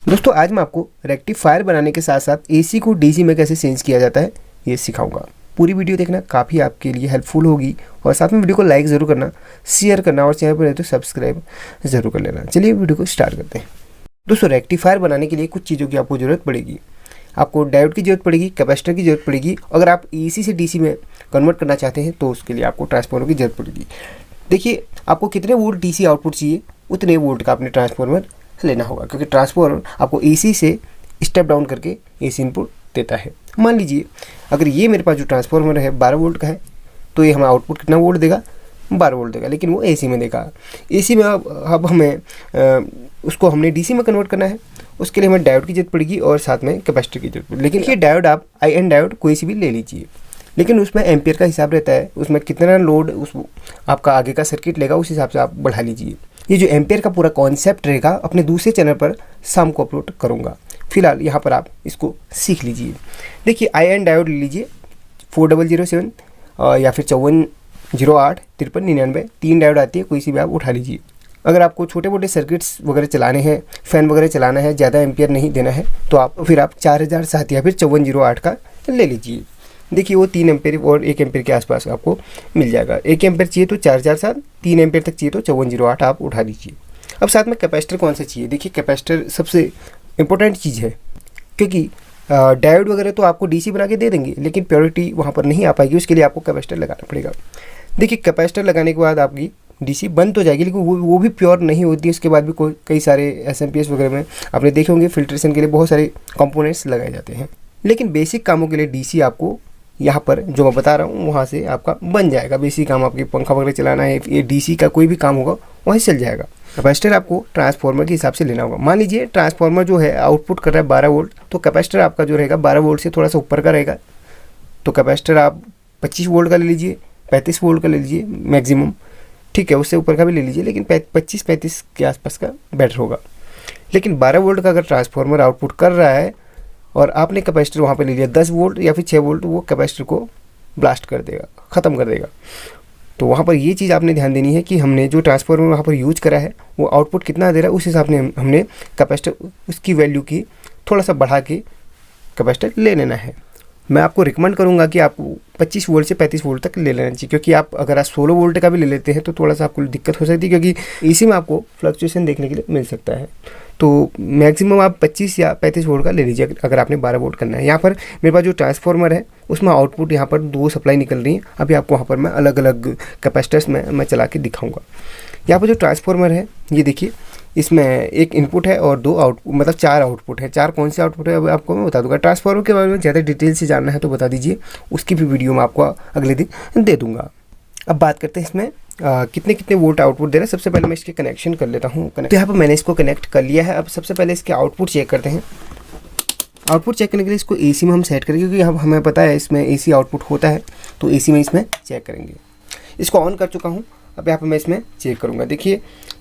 दोस्तों आज मैं आपको रेक्टिफायर बनाने के साथ साथ एसी को डीसी में कैसे चेंज किया जाता है ये सिखाऊंगा। पूरी वीडियो देखना काफ़ी आपके लिए हेल्पफुल होगी और साथ में वीडियो को लाइक ज़रूर करना, शेयर करना और चैनल पर रहे तो सब्सक्राइब ज़रूर कर लेना। चलिए वीडियो को स्टार्ट करते हैं। दोस्तों रेक्टिफायर बनाने के लिए कुछ चीज़ों की आपको ज़रूरत पड़ेगी। आपको डायोड की ज़रूरत पड़ेगी, कैपेसिटर की ज़रूरत पड़ेगी। अगर आप एसी से डीसी में कन्वर्ट करना चाहते हैं तो उसके लिए आपको ट्रांसफार्मर की ज़रूरत पड़ेगी। देखिए आपको कितने वोल्ट डीसी आउटपुट चाहिए उतने वोल्ट का आपने ट्रांसफार्मर लेना होगा, क्योंकि ट्रांसफार्मर आपको एसी से स्टेप डाउन करके एसी इनपुट देता है। मान लीजिए अगर ये मेरे पास जो ट्रांसफार्मर है 12 वोल्ट का है तो ये हमें आउटपुट कितना वोल्ट देगा, 12 वोल्ट देगा, लेकिन वो एसी में देगा। एसी में अब हमें उसको हमने डीसी में कन्वर्ट करना है, उसके लिए हमें डायोड की जरूरत पड़ेगी और साथ में कैपेसिटर की जरूरत पड़ेगी। लेकिन ये डायोड आप IN डायोड कोई सी भी ले लीजिए, लेकिन उसमें एम्पियर का हिसाब रहता है, उसमें कितना लोड उस आपका आगे का सर्किट लेगा उस हिसाब से आप बढ़ा लीजिए। ये जो एम्पियर का पूरा कॉन्सेप्ट रहेगा अपने दूसरे चैनल पर शाम को अपलोड करूँगा। फिलहाल यहाँ पर आप इसको सीख लीजिए। देखिए IN डायोड ले लीजिए 4007 या फिर 5408 5399, 3 डायोड आती है, कोई सी भी आप उठा लीजिए। अगर आपको छोटे मोटे सर्किट्स वगैरह चलाने हैं, फ़ैन वगैरह चलाना है, ज़्यादा एम्पियर नहीं देना है तो आप 4007 या फिर 5408 का ले लीजिए। देखिए वो 3 एम्पेयर और 1 एम्पेयर के आसपास आपको मिल जाएगा। 1 एम्पेयर चाहिए तो 4007, 3 एम्पेयर तक चाहिए तो 5408 आप उठा लीजिए। अब साथ में कैपेसिटर कौन सा चाहिए। देखिए कैपेसिटर सबसे इम्पोर्टेंट चीज़ है, क्योंकि डायोड वगैरह तो आपको डीसी बना के दे देंगे लेकिन प्योरिटी वहाँ पर नहीं आ पाएगी, उसके लिए आपको कैपेसिटर लगाना पड़ेगा। देखिए कैपेसिटर लगाने के बाद आपकी डीसी बंद तो जाएगी, लेकिन वो भी प्योर नहीं होती है। उसके बाद भी कई सारे SMPS वगैरह में आपने देखे होंगे फिल्ट्रेशन के लिए बहुत सारे कंपोनेंट्स लगाए जाते हैं। लेकिन बेसिक कामों के लिए डीसी आपको यहाँ पर जो मैं बता रहा हूँ वहाँ से आपका बन जाएगा। बेसिक काम आपके पंखा वगैरह चलाना है, ये डीसी का कोई भी काम होगा वहीं चल जाएगा। कैपेसिटर आपको ट्रांसफार्मर के हिसाब से लेना होगा। मान लीजिए ट्रांसफार्मर जो है आउटपुट कर रहा है 12 वोल्ट, तो कैपेसिटर आपका जो रहेगा 12 वोल्ट से थोड़ा सा ऊपर का रहेगा। तो कैपेसिटर आप 25 वोल्ट का ले लीजिए, 35 वोल्ट का ले लीजिए मैक्सिमम, ठीक है, उससे ऊपर का भी ले लीजिए, लेकिन 25-35 के आसपास का बेटर होगा। लेकिन 12 वोल्ट का अगर ट्रांसफार्मर आउटपुट कर रहा है और आपने कैपेसिटर वहाँ पे ले लिया 10 वोल्ट या फिर 6 वोल्ट, वो कैपेसिटर को ब्लास्ट कर देगा, ख़त्म कर देगा। तो वहाँ पर ये चीज़ आपने ध्यान देनी है कि हमने जो ट्रांसफार्मर वहाँ पर यूज करा है वो आउटपुट कितना दे रहा है, उस हिसाब से हमने कैपेसिटर उसकी वैल्यू की थोड़ा सा बढ़ा के कैपेसिटर ले लेना है। मैं आपको रिकमेंड करूँगा कि आपको 25 वोल्ट से 35 वोल्ट तक ले लेना चाहिए, क्योंकि आप अगर आप 16 वोल्ट का भी ले लेते हैं तो थोड़ा सा आपको दिक्कत हो सकती है, क्योंकि इसी में आपको फ्लक्चुएशन देखने के लिए मिल सकता है। तो मैक्सिमम आप 25 या 35 वोल्ट का ले लीजिए अगर आपने 12 वोल्ट करना है। यहाँ पर मेरे पास जो ट्रांसफार्मर है उसमें आउटपुट यहाँ पर 2 सप्लाई निकल रही है। अभी आपको वहाँ पर मैं अलग अलग कैपेसिटर्स में मैं चला के दिखाऊँगा। यहाँ पर जो ट्रांसफार्मर है ये देखिए, इसमें एक इनपुट है और 2 आउटपुट, मतलब 4 आउटपुट है। 4 कौन से आउटपुट है अब आपको मैं बता दूंगा। ट्रांसफार्मर के बारे में ज़्यादा डिटेल से जानना है तो बता दीजिए, उसकी भी वीडियो मैं आपको अगले दिन दे दूंगा। अब बात करते हैं इसमें कितने कितने वोल्ट आउटपुट दे रहा है। सबसे पहले मैं इसके कनेक्शन कर लेता हूँ। तो यहाँ पर मैंने इसको कनेक्ट कर लिया है। अब सबसे पहले इसके आउटपुट चेक करते हैं। आउटपुट चेक करने के लिए इसको AC में हम सेट करेंगे, क्योंकि अब हमें पता है इसमें AC आउटपुट होता है, तो AC में इसमें चेक करेंगे। इसको ऑन कर चुका हूँ। अब यहाँ पर मैं इसमें चेक करूँगा। देखिए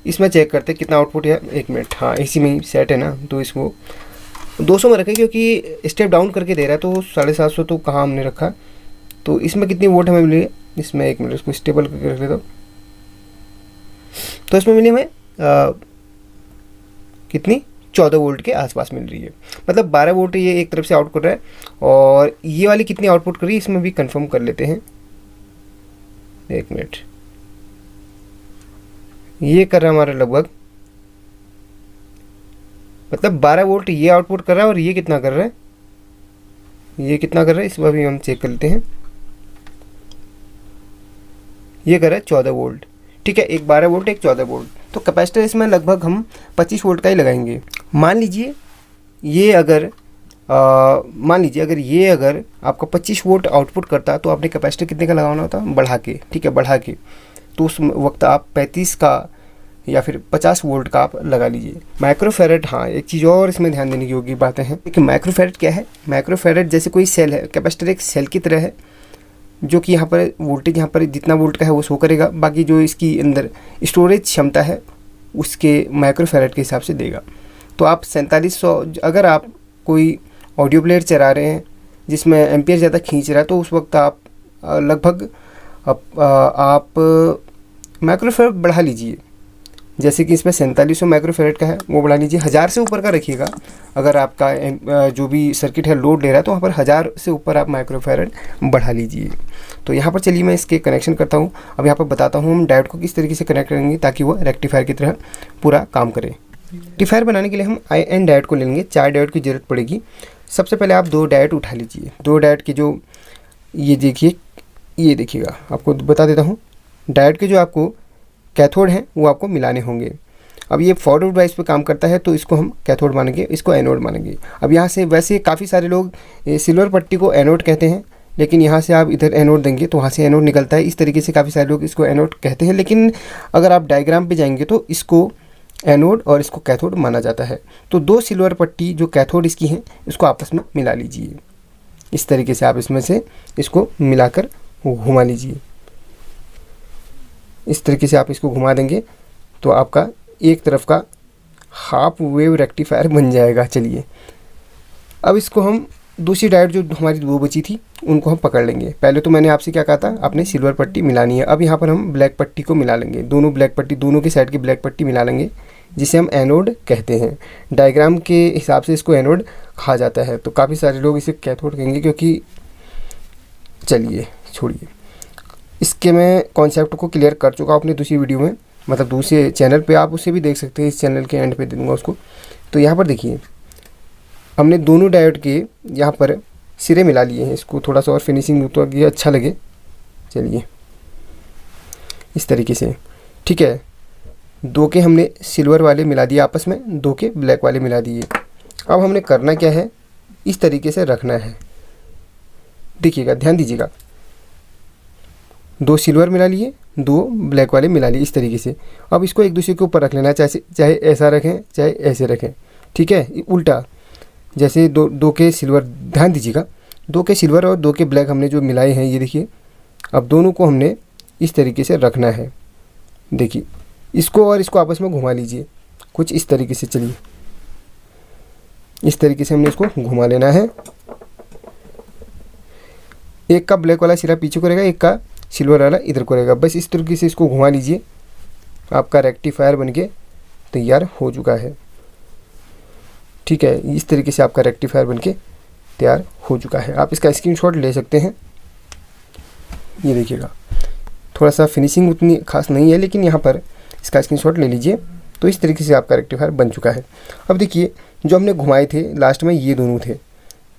इसमें चेक करते हैं कितना आउटपुट है। 1 मिनट, हाँ AC में ही सेट है ना, तो इसको 200 में रखें, क्योंकि स्टेप डाउन करके दे रहा है तो 750 तो कहाँ हमने रखा। तो इसमें कितनी वोल्ट हमें मिली है, इसमें 1 मिनट इसको स्टेबल करके रख लेता हूँ। तो इसमें मिली हमें कितनी 14 वोल्ट के आसपास मिल रही है। मतलब 12 वोल्ट ये एक तरफ से आउट कर रहा है, और ये वाली कितनी आउटपुट कर रही है इसमें भी कंफर्म कर लेते हैं। 1 मिनट, ये कर रहा है हमारा लगभग, मतलब 12 वोल्ट ये आउटपुट कर रहा है, और ये कितना कर रहा है, ये कितना कर रहा है इस बार भी हम चेक कर लेते हैं। ये कर रहा है 14 वोल्ट, ठीक है, एक 12 वोल्ट एक 14 वोल्ट। तो कैपेसिटर इसमें लगभग हम 25 वोल्ट का ही लगाएंगे। मान लीजिए ये अगर अगर ये आपका 25 वोल्ट आउटपुट करता तो आपने कैपेसिटर कितने का लगाना होता, बढ़ा के, ठीक है, बढ़ा के। तो उस वक्त आप 35 का या फिर 50 वोल्ट का आप लगा लीजिए। माइक्रोफेरेड, हाँ एक चीज़ और इसमें ध्यान देने की होगी बातें हैं कि माइक्रोफेरेड क्या है। माइक्रोफेरेड जैसे कोई सेल है, कैपेसिटर एक सेल की तरह है, जो कि यहाँ पर वोल्टेज यहाँ पर जितना वोल्ट का है वो शो करेगा, बाकी जो इसकी अंदर स्टोरेज क्षमता है उसके माइक्रोफेरेड के हिसाब से देगा। तो आप 4700, अगर आप कोई ऑडियो प्लेयर चला रहे हैं जिसमें एम्पियर ज़्यादा खींच रहा है तो उस वक्त आप लगभग आप माइक्रोफेरेड बढ़ा लीजिए। जैसे कि इसमें 4700 माइक्रोफेरेड का है वो बढ़ा लीजिए, 1000 से ऊपर का रखिएगा। अगर आपका जो भी सर्किट है लोड ले रहा है तो वहाँ पर 1000 से ऊपर आप माइक्रोफेरेड बढ़ा लीजिए। तो यहाँ पर चलिए मैं इसके कनेक्शन करता हूँ। अब यहाँ पर बताता हूँ हम डायोड को किस तरीके से कनेक्ट करेंगे ताकि वो रेक्टिफायर की तरह पूरा काम करे। रेक्टिफायर बनाने के लिए हम IN डायोड को ले लेंगे। 4 डायोड की ज़रूरत पड़ेगी। सबसे पहले आप 2 डायोड उठा लीजिए। 2 डायोड के जो ये देखिए, ये देखिएगा, आपको बता देता हूँ, डायोड के जो आपको कैथोड हैं वो आपको मिलाने होंगे। अब ये फॉरवर्ड वाइज पे काम करता है तो इसको हम कैथोड मानेंगे, इसको एनोड मानेंगे। अब यहाँ से वैसे काफ़ी सारे लोग सिल्वर पट्टी को एनोड कहते हैं, लेकिन यहाँ से आप इधर एनोड देंगे तो वहाँ से एनोड निकलता है। इस तरीके से काफ़ी सारे लोग इसको एनोड कहते हैं, लेकिन अगर आप डायग्राम पे जाएंगे तो इसको एनोड और इसको कैथोड माना जाता है। तो 2 सिल्वर पट्टी जो कैथोड इसकी हैं इसको आपस में मिला लीजिए। इस तरीके से आप इसमें से इसको मिलाकर घुमा लीजिए। इस तरीके से आप इसको घुमा देंगे तो आपका एक तरफ का हाफ वेव रेक्टिफायर बन जाएगा। चलिए अब इसको हम दूसरी डायोड जो हमारी 2 बची थी उनको हम पकड़ लेंगे। पहले तो मैंने आपसे क्या कहा था, आपने सिल्वर पट्टी मिलानी है। अब यहाँ पर हम ब्लैक पट्टी को मिला लेंगे। दोनों ब्लैक पट्टी, दोनों के साइड की ब्लैक पट्टी मिला लेंगे, जिसे हम एनोड कहते हैं। डायग्राम के हिसाब से इसको एनोड कहा जाता है, तो काफ़ी सारे लोग इसे कैथोड कहेंगे क्योंकि, चलिए छोड़िए, इसके मैं कॉन्सेप्ट को क्लियर कर चुका हूँ अपनी दूसरी वीडियो में, मतलब दूसरे चैनल पे, आप उसे भी देख सकते हैं। इस चैनल के एंड पे दे दूँगा उसको। तो यहाँ पर देखिए हमने दोनों डायोड के यहाँ पर सिरे मिला लिए हैं। इसको थोड़ा सा और फिनिशिंग तो ये अच्छा लगे। चलिए इस तरीके से, ठीक है। 2 के हमने सिल्वर वाले मिला दिए आपस में, 2 के ब्लैक वाले मिला दिए। अब हमने करना क्या है, इस तरीके से रखना है। देखिएगा, ध्यान दीजिएगा, 2 सिल्वर मिला लिए, 2 ब्लैक वाले मिला लिए, इस तरीके से। अब इसको एक दूसरे के ऊपर रख लेना, चाहे ऐसा रखें चाहे ऐसे रखें, ठीक है, उल्टा। जैसे 2 के सिल्वर, ध्यान दीजिएगा, 2 के सिल्वर और 2 के ब्लैक हमने जो मिलाए हैं, ये देखिए। अब दोनों को हमने इस तरीके से रखना है। देखिए इसको और इसको आपस में घुमा लीजिए कुछ इस तरीके से। चलिए इस तरीके से हमने इसको घुमा लेना है। एक का ब्लैक वाला सिरा पीछे को रहेगा, एक का सिल्वर वाला इधर को रहेगा। बस इस तरीके से इसको घुमा लीजिए। आपका रेक्टिफायर बनके तैयार हो चुका है, ठीक है। इस तरीके से आपका रेक्टिफायर बनके तैयार हो चुका है। आप इसका स्क्रीनशॉट ले सकते हैं। ये देखिएगा, थोड़ा सा फिनिशिंग उतनी खास नहीं है, लेकिन यहाँ पर इसका स्क्रीनशॉट ले लीजिए। तो इस तरीके से आपका रेक्टिफायर बन चुका है। अब देखिए, जो हमने घुमाए थे लास्ट में, ये दोनों थे,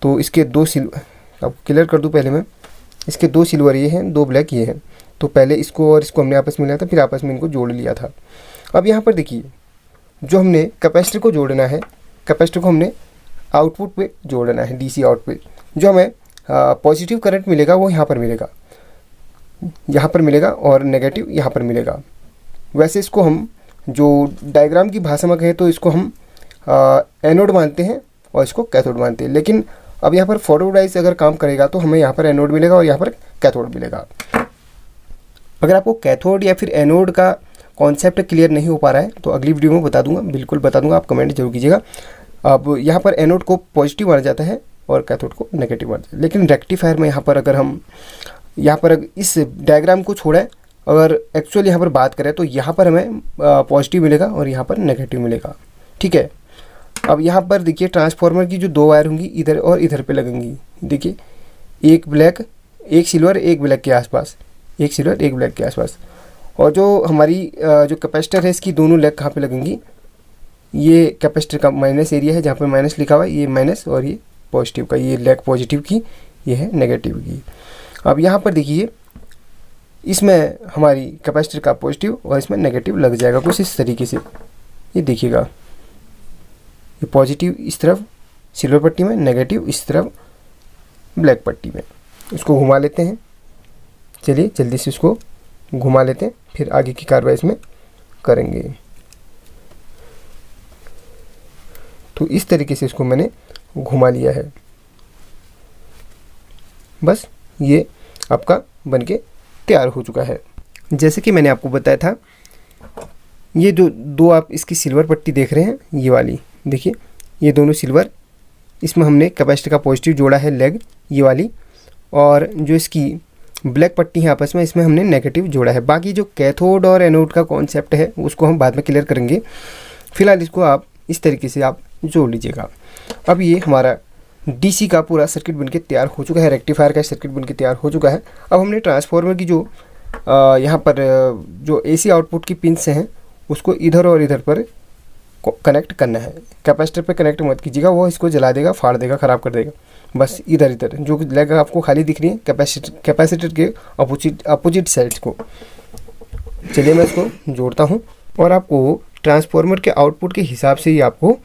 तो इसके 2 सिल्वर, अब क्लियर कर दूँ पहले मैं, इसके 2 सिल्वर ये हैं, 2 ब्लैक ये हैं। तो पहले इसको और इसको हमने आपस में लिया था, फिर आपस में इनको जोड़ लिया था। अब यहाँ पर देखिए, जो हमने कैपेसिटर को जोड़ना है, कैपेसिटर को हमने आउटपुट पे जोड़ना है, DC आउटपुट। जो हमें पॉजिटिव करंट मिलेगा वो यहाँ पर मिलेगा, यहाँ पर मिलेगा, और नेगेटिव यहाँ पर मिलेगा। वैसे इसको हम जो डायग्राम की भाषा में कहें तो इसको हम एनोड मानते हैं और इसको कैथोड मानते हैं। लेकिन अब यहाँ पर फॉरवर्ड वाइज अगर काम करेगा तो हमें यहाँ पर एनोड मिलेगा और यहाँ पर कैथोड मिलेगा। अगर आपको कैथोड या फिर एनोड का कॉन्सेप्ट क्लियर नहीं हो पा रहा है तो अगली वीडियो में बता दूंगा, बिल्कुल बता दूंगा, आप कमेंट जरूर कीजिएगा। अब यहाँ पर एनोड को पॉजिटिव माना जाता है और कैथोड को नेगेटिव माना जाता है। लेकिन रेक्टिफायर में यहाँ पर अगर हम यहाँ पर इस डायग्राम को छोड़ें, अगर एक्चुअली यहाँ पर बात करें तो यहाँ पर हमें पॉजिटिव मिलेगा और यहाँ पर नेगेटिव मिलेगा, ठीक है। अब यहाँ पर देखिए, ट्रांसफार्मर की जो 2 वायर होंगी इधर और इधर पे लगेंगी। देखिए, एक ब्लैक, एक सिल्वर, एक ब्लैक के आसपास, एक सिल्वर एक ब्लैक के आसपास। और जो हमारी जो कैपेसिटर है इसकी दोनों लेग कहाँ पे लगेंगी, ये कैपेसिटर का माइनस एरिया है, जहाँ पर माइनस लिखा हुआ है, ये माइनस, और ये पॉजिटिव का, ये लेग पॉजिटिव की, ये है नेगेटिव की। अब यहाँ पर देखिए, इसमें हमारी कैपेसिटर का पॉजिटिव और इसमें नेगेटिव लग जाएगा कुछ इस तरीके से। ये देखिएगा, ये पॉजिटिव इस तरफ सिल्वर पट्टी में, नेगेटिव इस तरफ ब्लैक पट्टी में। इसको घुमा लेते हैं। चलिए जल्दी से इसको घुमा लेते हैं, फिर आगे की कार्रवाई इसमें करेंगे। तो इस तरीके से इसको मैंने घुमा लिया है। बस ये आपका बनके तैयार हो चुका है। जैसे कि मैंने आपको बताया था, ये जो 2 आप इसकी सिल्वर पट्टी देख रहे हैं, ये वाली देखिए, ये दोनों सिल्वर, इसमें हमने कैपेसिटर का पॉजिटिव जोड़ा है लेग, ये वाली। और जो इसकी ब्लैक पट्टी है आपस में, इसमें हमने नेगेटिव जोड़ा है। बाकी जो कैथोड और एनोड का कॉन्सेप्ट है उसको हम बाद में क्लियर करेंगे। फिलहाल इसको आप इस तरीके से आप जोड़ लीजिएगा। अब ये हमारा डीसी का पूरा सर्किट बनके तैयार हो चुका है, रेक्टिफायर का सर्किट बनके तैयार हो चुका है। अब हमने ट्रांसफार्मर की जो यहाँ पर जो एसी आउटपुट की पिंस हैं उसको इधर और इधर पर कनेक्ट करना है। कैपेसिटर पे कनेक्ट मत कीजिएगा, वो इसको जला देगा, फाड़ देगा, ख़राब कर देगा। बस इधर इधर जो लेग आपको खाली दिख रही है कैपेसिटर के अपोजिट साइड को। चलिए मैं इसको जोड़ता हूँ और आपको ट्रांसफार्मर के आउटपुट के हिसाब से ही आपको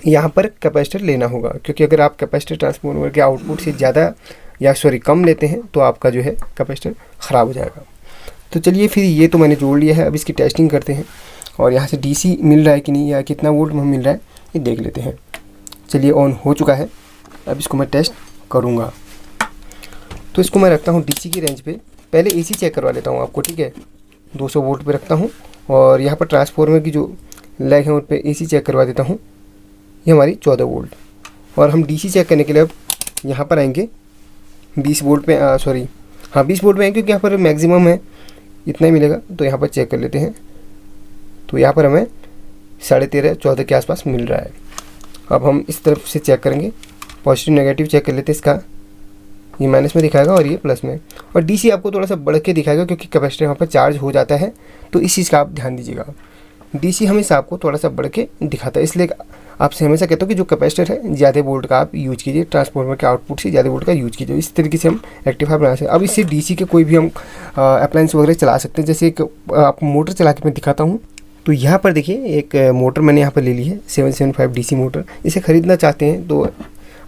यहाँ पर कैपेसिटर लेना होगा, क्योंकि अगर आप कैपेसिटर ट्रांसफार्मर के आउटपुट से ज़्यादा या कम लेते हैं तो आपका जो है कैपेसिटर ख़राब हो जाएगा। तो चलिए फिर ये तो मैंने जोड़ लिया है, अब इसकी टेस्टिंग करते हैं और यहाँ से डीसी मिल रहा है कि नहीं या कितना वोल्ट में मिल रहा है ये देख लेते हैं। चलिए ऑन हो चुका है, अब इसको मैं टेस्ट करूँगा। तो इसको मैं रखता हूँ डीसी की रेंज पे, पहले एसी चेक करवा लेता हूँ आपको, ठीक है। 200 वोल्ट पे रखता हूँ और यहाँ पर ट्रांसफार्मर की जो लेग है उन पर एसी चेक करवा देता हूँ। ये हमारी 14 वोल्ट। और हम डीसी चेक करने के लिए अब यहाँ पर आएंगे 20 वोल्ट पे, 20 वोल्ट पे आएंगे, क्योंकि यहाँ पर मैक्सिमम है इतना ही मिलेगा। तो यहाँ पर चेक कर लेते हैं, तो यहाँ पर हमें 13.5-14 के आसपास मिल रहा है। अब हम इस तरफ से चेक करेंगे, पॉजिटिव नेगेटिव चेक कर लेते हैं इसका। ये माइनस में दिखाएगा और ये प्लस में। और डीसी आपको थोड़ा सा बढ़ के दिखाएगा क्योंकि कैपेसिटर यहाँ पर चार्ज हो जाता है, तो इस चीज़ का आप ध्यान दीजिएगा। डीसी हमेशा आपको थोड़ा सा बढ़ के दिखाता है, इसलिए आपसे हमेशा कहता हूँ कि जो कैपेसिटर है ज़्यादा वोल्ट का आप यूज कीजिए, ट्रांसफार्मर के आउटपुट से ज़्यादा वोल्ट का यूज कीजिए। इस तरीके से हम रेक्टिफायर बना सकते हैं। अब इससे डीसी के कोई भी हम अप्लायंस वगैरह चला सकते हैं। जैसे एक आप मोटर चला के मैं दिखाता हूँ। तो यहाँ पर देखिए एक मोटर मैंने यहाँ पर ले ली है 775 डीसी मोटर। इसे ख़रीदना चाहते हैं तो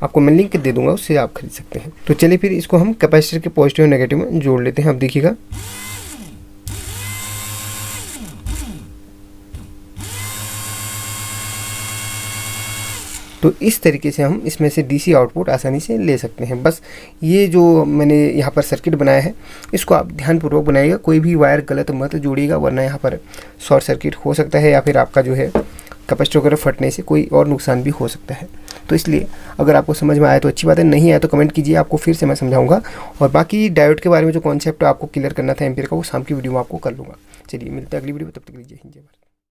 आपको मैं लिंक दे दूँगा, उससे आप खरीद सकते हैं। तो चलिए फिर इसको हम कैपेसिटर के पॉजिटिव और नेगेटिव में जोड़ लेते हैं। अब देखिएगा तो इस तरीके से हम इसमें से डीसी आउटपुट आसानी से ले सकते हैं। बस ये जो मैंने यहाँ पर सर्किट बनाया है इसको आप ध्यानपूर्वक बनाइएगा, कोई भी वायर गलत मत जोड़िएगा, वरना यहाँ पर शॉर्ट सर्किट हो सकता है या फिर आपका जो है कैपेसिटर वगैरह फटने से कोई और नुकसान भी हो सकता है। तो इसलिए अगर आपको समझ में आया तो अच्छी बात है, नहीं आया तो कमेंट कीजिए, आपको फिर से मैं समझाऊंगा। और बाकी डायोड के बारे में जो कॉन्सेप्ट आपको क्लियर करना था एम्पीयर का, वो शाम की वीडियो में आपको कर लूँगा। चलिए मिलते हैं अगली वीडियो में, तब तक लीजिए।